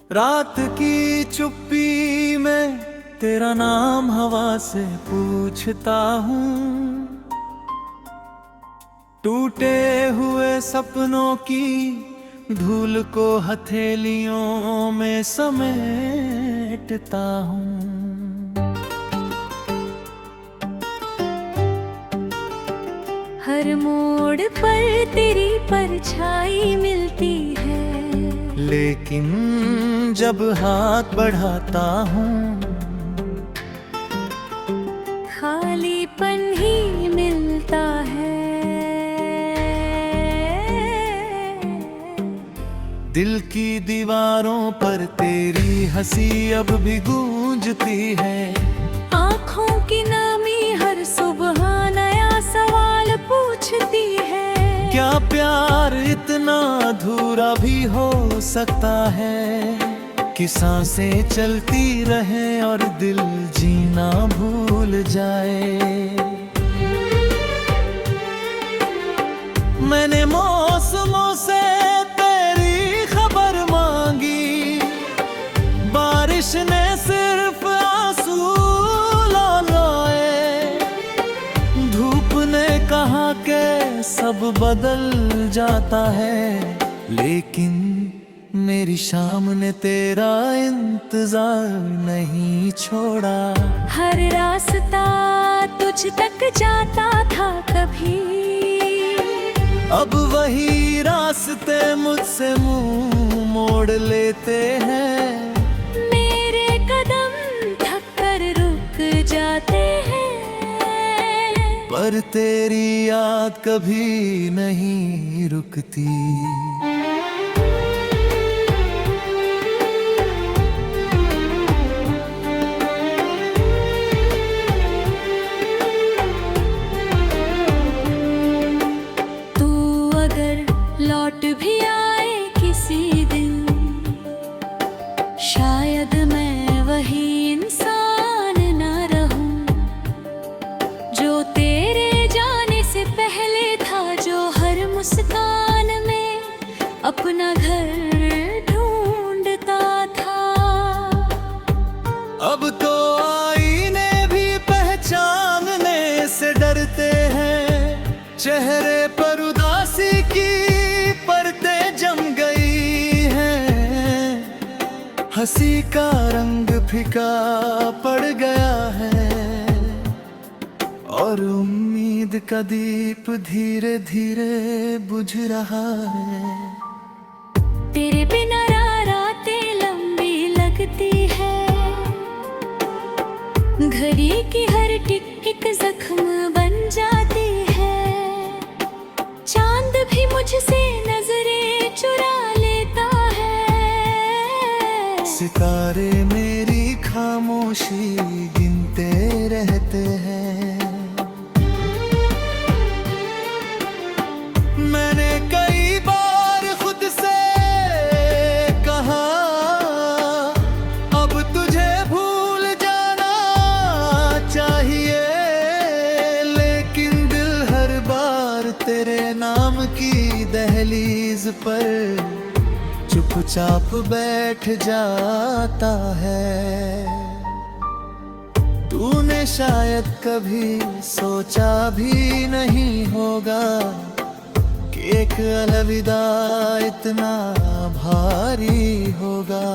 रात की चुप्पी में तेरा नाम हवा से पूछता हूँ। टूटे हुए सपनों की धूल को हथेलियों में समेटता हूँ। हर मोड़ पर तेरी परछाई मिलती है, लेकिन जब हाथ बढ़ाता हूँ खालीपन ही मिलता है। दिल की दीवारों पर तेरी हंसी अब भी गूंजती है। आँखों की नमी हर सुबह नया सवाल पूछती है। क्या प्यार इतना अधूरा भी हो सकता है कि सांसें चलती रहें और दिल जीना भूल जाए। मैंने मौसमों से तेरी खबर मांगी, बारिश ने सिर्फ आंसू लाए। धूप ने कहा कि सब बदल जाता है, लेकिन मेरी शाम ने तेरा इंतजार नहीं छोड़ा। हर रास्ता तुझ तक जाता था कभी, अब वही रास्ते मुझसे मुंह मोड़ लेते हैं। मेरे कदम थक कर रुक जाते हैं, पर तेरी याद कभी नहीं रुकती। लौट भी आए किसी दिन, शायद मैं वही इंसान न रहूं जो तेरे जाने से पहले था, जो हर मुस्कान में अपना घर ढूंढता था। अब तो आईने भी पहचानने से डरते हैं। चेहरे पर उदासी की परतें जम गई हैं। हंसी का रंग फीका पड़ गया है और उम्मीद का दीप धीरे धीरे बुझ रहा है। तेरे बिना रातें लंबी लगती है, घड़ी की हर टिक टिक जख्म बन जाती है। चांद भी मुझसे नजरें चुरा लेता है। सितारे मेरी खामोशी गिनते रहते हैं। मैंने कई बार खुद से कहा अब तुझे भूल जाना चाहिए, लेकिन दिल हर बार तेरे नाम की दहलीज पर चुपचाप बैठ जाता है। तूने शायद कभी सोचा भी नहीं होगा कि एक अलविदा इतना भारी होगा,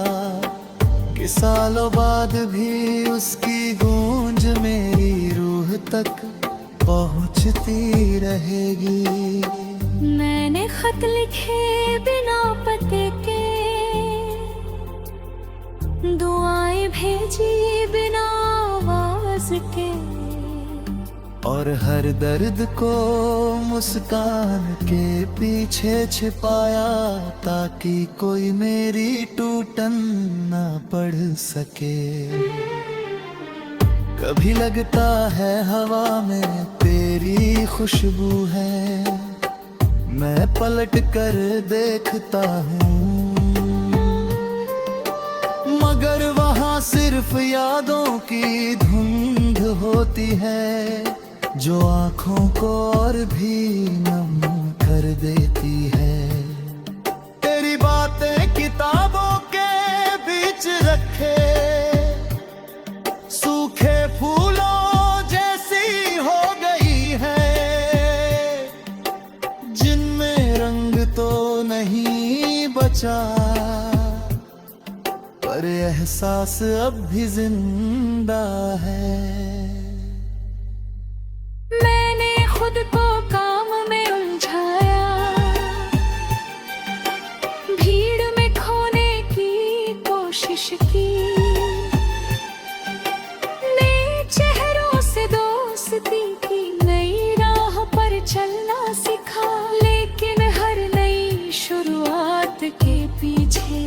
कि सालों बाद भी उसकी गूंज मेरी रूह तक पहुंचती रहेगी। मैंने खत लिखे बिना पते के, दुआएं भेजी बिना आवाज के, और हर दर्द को मुस्कान के पीछे छिपाया, ताकि कोई मेरी टूटन ना पढ़ सके। कभी लगता है हवा में तेरी खुशबू है, मैं पलट कर देखता हूँ, मगर वहाँ सिर्फ यादों की धुंध होती है, जो आँखों को और भी नम कर देती है। तेरी बातें किताबों के बिच रखे, सूखे फूलों जैसी हो गई है, जिनमें रंग तो नहीं बचा, पर एहसास अब भी जिंदा है। मैंने खुद को काम में उलझाया, भीड़ में खोने की कोशिश की, नए चेहरों से दोस्ती की, नई राह पर चलना सीखा, लेकिन हर नई शुरुआत के पीछे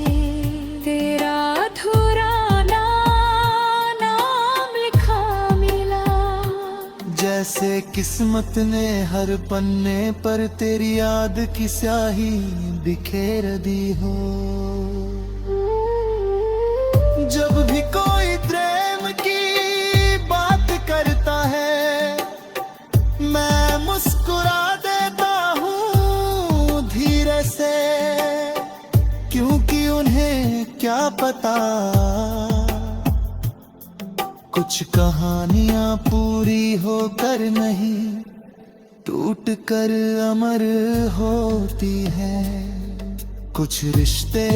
तेरा अधूरा नाम लिखा मिला। जैसे किस्मत ने हर पन्ने पर तेरी याद की स्याही बिखेर दी हो। जब भी कोई प्रेम की बात करता है, मैं मुस्कुरा देता हूँ धीरे से, क्योंकि उन्हें क्या पता कुछ कहानियां पूरी होकर नहीं, टूट कर अमर होती है। कुछ रिश्ते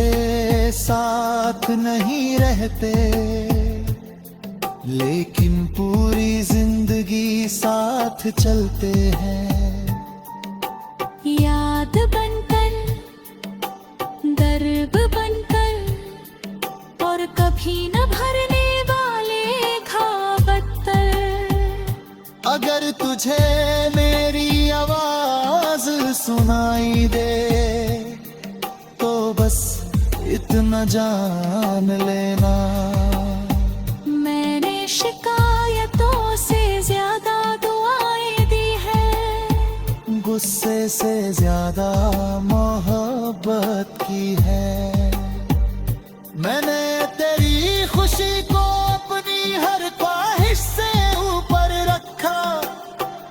साथ नहीं रहते, लेकिन पूरी जिंदगी साथ चलते हैं। याद बनकर, दर्द बनकर, और कभी न भरने वाले खाबत्तर। अगर तुझे मेरी आवाज सुनाई दे, तो बस इतना जान लेना, मैंने शिकायतों से ज्यादा दुआएं दी है, गुस्से से ज्यादा मोहब्बत की है। मैंने तेरी खुशी को अपनी हर ख्वाहिश से ऊपर रखा,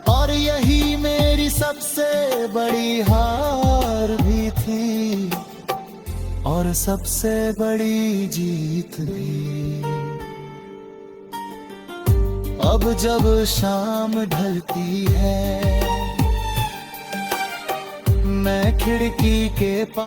और यही मेरी सबसे बड़ी हार भी थी, और सबसे बड़ी जीत भी। अब जब शाम ढलती है, मैं खिड़की के पास